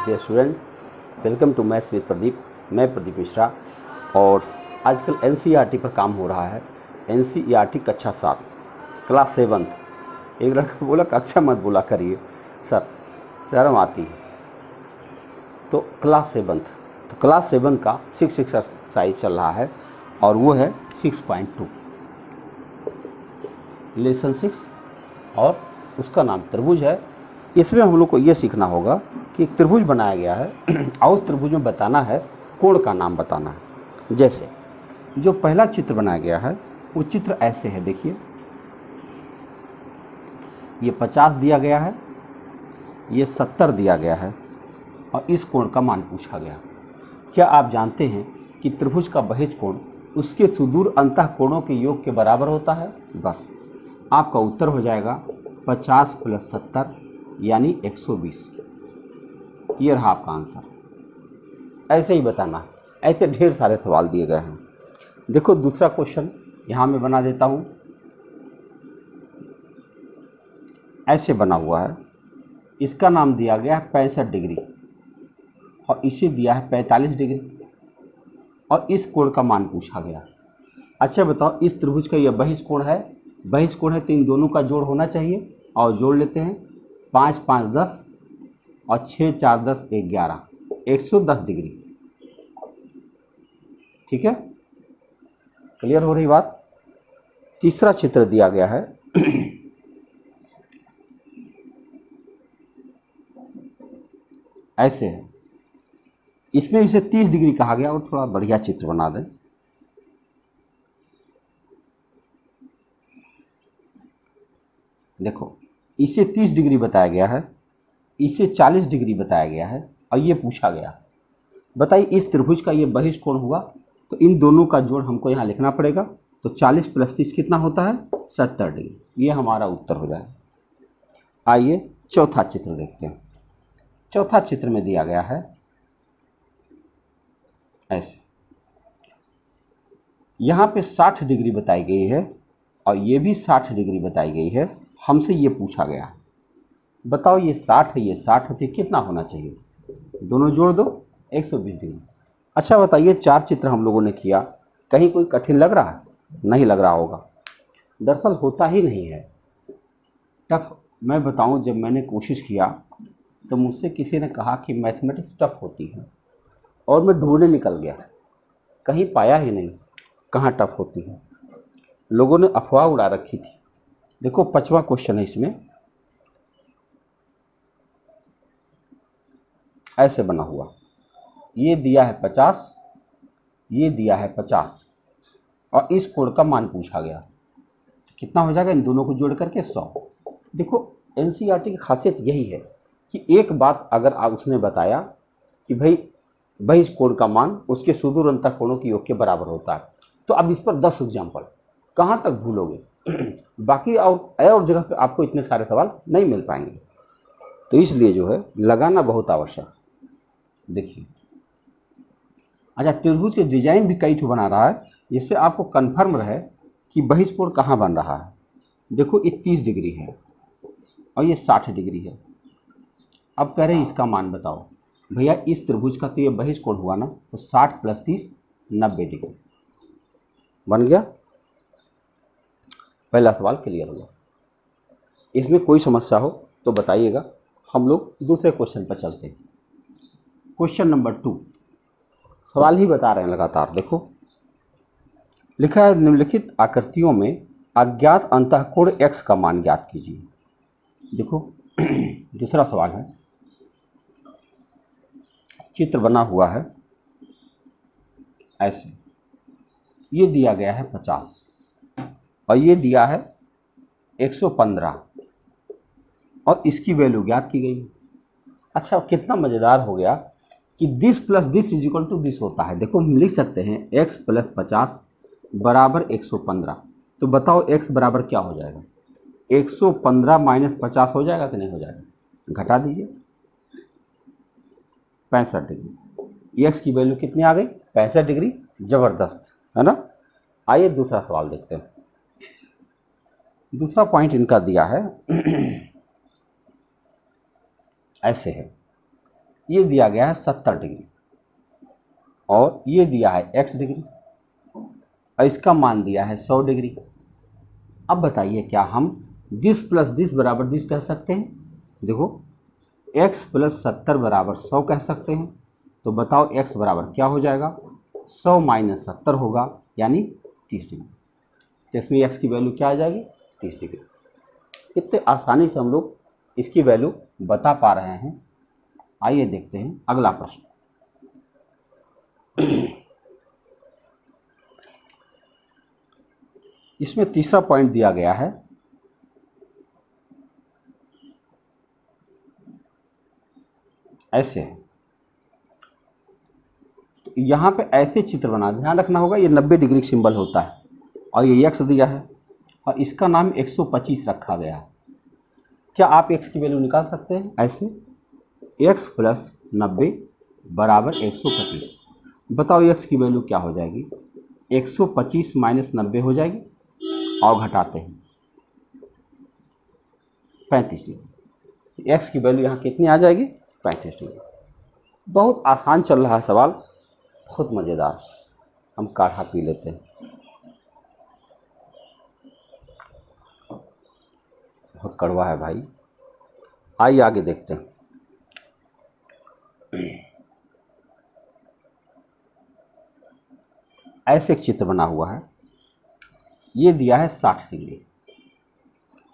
Dear student, welcome to maths with Pradeep. मैं प्रदीप मिश्रा और आजकल एनसीईआरटी पर काम हो रहा है। एनसीईआरटी कक्षा 7 क्लास 7th। एक लड़का बोला कक्षा मत बोला करिए सर, शर्म आती है। तो क्लास 7th, तो क्लास 7 का 6 एक्सरसाइज चल रहा है और वो है 6.2 लेसन 6 और उसका नाम त्रिभुज है। इसमें हम लोग को ये सीखना होगा कि एक त्रिभुज बनाया गया है और उस त्रिभुज में बताना है, कोण का नाम बताना है। जैसे जो पहला चित्र बनाया गया है वो चित्र ऐसे है, देखिए ये 50 दिया गया है, ये 70 दिया गया है और इस कोण का मान पूछा गया। क्या आप जानते हैं कि त्रिभुज का बहिष्ठ कोण उसके सुदूर अंतः कोणों के योग के बराबर होता है? बस आपका उत्तर हो जाएगा 50 + 70 यानी 120। ये रहा आपका आंसर। ऐसे ही बताना, ऐसे ढेर सारे सवाल दिए गए हैं। देखो दूसरा क्वेश्चन यहाँ मैं बना देता हूँ, ऐसे बना हुआ है। इसका नाम दिया गया है 65 डिग्री और इसे दिया है 45 डिग्री और इस कोण का मान पूछा गया। अच्छा बताओ, इस त्रिभुज का यह बहिष्ठ कोण है, बहिष्ठ कोण है तो इन दोनों का जोड़ होना चाहिए और जोड़ लेते हैं। 5 × 5 = 10 और 6 × 4 = 10, 11, 110 डिग्री। ठीक है, क्लियर हो रही बात। तीसरा चित्र दिया गया है ऐसे है। इसमें इसे 30 डिग्री कहा गया और थोड़ा बढ़िया चित्र बना दें। देखो इसे 30 डिग्री बताया गया है, इसे 40 डिग्री बताया गया है और ये पूछा गया बताइए इस त्रिभुज का ये बहिष्ठ कोण हुआ तो इन दोनों का जोड़ हमको यहाँ लिखना पड़ेगा। तो 40 + 30 कितना होता है? 70 डिग्री। ये हमारा उत्तर हो जाएगा। आइए चौथा चित्र देखते हैं। चौथा चित्र में दिया गया है ऐसे, यहाँ पे 60 डिग्री बताई गई है और ये भी 60 डिग्री बताई गई है। हमसे ये पूछा गया, बताओ ये 60 है, ये 60 है, तो कितना होना चाहिए? दोनों जोड़ दो, 120 डिग्री। अच्छा बताइए, 4 चित्र हम लोगों ने किया, कहीं कोई कठिन लग रहा है? नहीं लग रहा होगा। दरअसल होता ही नहीं है टफ। मैं बताऊं, जब मैंने कोशिश किया तो मुझसे किसी ने कहा कि मैथमेटिक्स टफ होती है और मैं ढूंढने निकल गया, कहीं पाया ही नहीं कहाँ टफ होती है। लोगों ने अफवाह उड़ा रखी थी। देखो 5वां क्वेश्चन है, इसमें ऐसे बना हुआ, ये दिया है 50, ये दिया है 50 और इस कोण का मान पूछा गया। कितना हो जाएगा? इन दोनों को जोड़ करके 100। देखो एनसीईआरटी की खासियत यही है कि एक बात अगर आप उसने बताया कि भाई इस कोण का मान उसके सुदूर अंतः कोणों के योग के बराबर होता है, तो अब इस पर 10 एग्जाम्पल, कहाँ तक भूलोगे बाकी और जगह पे आपको इतने सारे सवाल नहीं मिल पाएंगे। तो इसलिए जो है लगाना बहुत आवश्यक। देखिए अच्छा, त्रिभुज के डिजाइन भी कई ठो बना रहा है जिससे आपको कन्फर्म रहे कि बहिष्ठ कोण कहाँ बन रहा है। देखो ये 30 डिग्री है और ये 60 डिग्री है। अब कह रहे हैं इसका मान बताओ। भैया इस त्रिभुज का तो ये बहिष्ठ कोण हुआ ना, तो 60 + 30 = 90 डिग्री बन गया। पहला सवाल क्लियर हुआ। इसमें कोई समस्या हो तो बताइएगा, हम लोग दूसरे क्वेश्चन पर चलते हैं। क्वेश्चन नंबर 2, सवाल ही बता रहे हैं लगातार। देखो लिखा है, निम्नलिखित आकृतियों में अज्ञात अंतःकोण x का मान ज्ञात कीजिए। देखो दूसरा सवाल है, चित्र बना हुआ है ऐसे, ये दिया गया है 50 और ये दिया है 115 और इसकी वैल्यू ज्ञात की गई। अच्छा कितना मज़ेदार हो गया कि दिस + दिस = दिस होता है। देखो हम लिख सकते हैं x + 50 = 115। तो बताओ x बराबर क्या हो जाएगा? 115 - 50 हो जाएगा कि नहीं हो जाएगा? घटा दीजिए, 65 डिग्री। x की वैल्यू कितनी आ गई? 65 डिग्री। ज़बरदस्त है ना। आइए दूसरा सवाल देखते हैं। दूसरा पॉइंट इनका दिया है ऐसे है, ये दिया गया है 70 डिग्री और ये दिया है x डिग्री और इसका मान दिया है 100 डिग्री। अब बताइए क्या हम दिस प्लस दिस बराबर दिस कह सकते हैं? देखो x प्लस 70 बराबर 100 कह सकते हैं। तो बताओ x बराबर क्या हो जाएगा? 100 माइनस 70 होगा यानी 30 डिग्री। तो इसमें x की वैल्यू क्या आ जाएगी? 30 डिग्री। इतने आसानी से हम लोग इसकी वैल्यू बता पा रहे हैं। आइए देखते हैं अगला प्रश्न। इसमें तीसरा पॉइंट दिया गया है, ऐसे है। तो यहाँ पे ऐसे चित्र बना, ध्यान रखना होगा ये 90 डिग्री सिंबल होता है और ये x दिया है और इसका नाम 125 रखा गया है। क्या आप x की वैल्यू निकाल सकते हैं? ऐसे x प्लस 90 बराबर 125। बताओ x की वैल्यू क्या हो जाएगी? 125 माइनस 90 हो जाएगी और घटाते हैं 35 डिग्री। तो x की वैल्यू यहाँ कितनी आ जाएगी? 35 डिग्री। बहुत आसान चल रहा है सवाल, बहुत मज़ेदार। हम काढ़ा पी लेते हैं, बहुत कड़वा है भाई। आइए आगे देखते हैं। ऐसे एक चित्र बना हुआ है। ये दिया है 60 डिग्री,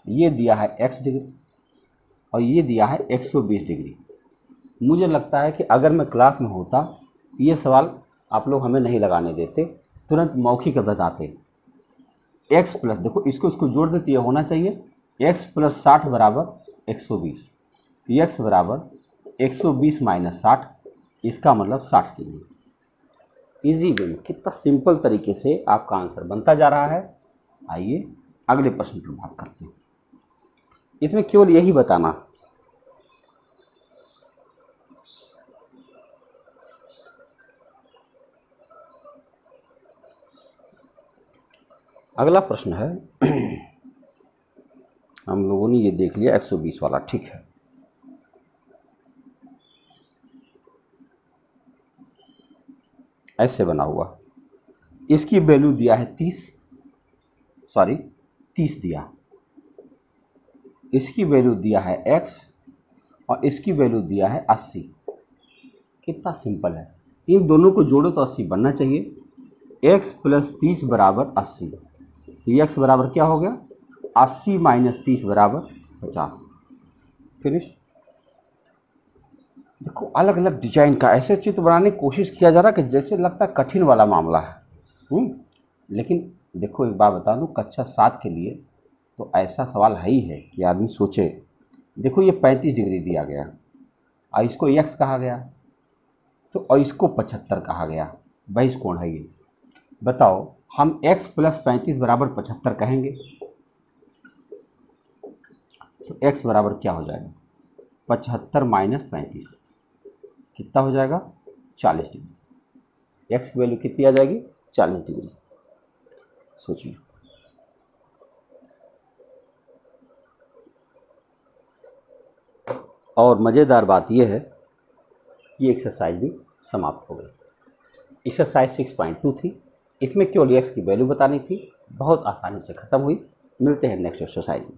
ये दिया है x डिग्री और ये दिया है 120 डिग्री। मुझे लगता है कि अगर मैं क्लास में होता ये सवाल आप लोग हमें नहीं लगाने देते, तुरंत मौखिक बताते। x प्लस, देखो इसको जोड़ देते, ये होना चाहिए x प्लस 60 बराबर 120। तो x बराबर 120 माइनस 60, इसका मतलब 60 डिग्री। इजी वे में कितना सिंपल तरीके से आपका आंसर बनता जा रहा है। आइए अगले प्रश्न पर बात करते हैं। इसमें केवल यही बताना, अगला प्रश्न है हम लोगों ने ये देख लिया 120 वाला, ठीक है। ऐसे बना हुआ, इसकी वैल्यू दिया है 30 दिया, इसकी वैल्यू दिया है x और इसकी वैल्यू दिया है 80। कितना सिंपल है, इन दोनों को जोड़ो तो 80 बनना चाहिए। x प्लस 30 बराबर 80। तो x बराबर क्या हो गया? 80 माइनस 30 बराबर 50। फिनिश। देखो अलग अलग डिजाइन का ऐसे चित्र बनाने की कोशिश किया जा रहा है कि जैसे लगता है कठिन वाला मामला है। लेकिन देखो एक बात बता दूं, कक्षा 7 के लिए तो ऐसा सवाल है ही है कि आदमी सोचे। देखो ये 35 डिग्री दिया गया और इसको x कहा गया, तो और इसको 75 कहा गया। बहिष कोण है ये। बताओ हम x प्लस 35 बराबर 75 कहेंगे तो x बराबर क्या हो जाएगा? 75 माइनस 35 कितना हो जाएगा? 40 डिग्री। x की वैल्यू कितनी आ जाएगी? 40 डिग्री। सोचिए। और मज़ेदार बात यह है कि एक्सरसाइज भी समाप्त हो गई। एक्सरसाइज 6.2 थी, इसमें केवल x की वैल्यू बतानी थी, बहुत आसानी से ख़त्म हुई। मिलते हैं नेक्स्ट एक्सरसाइज में।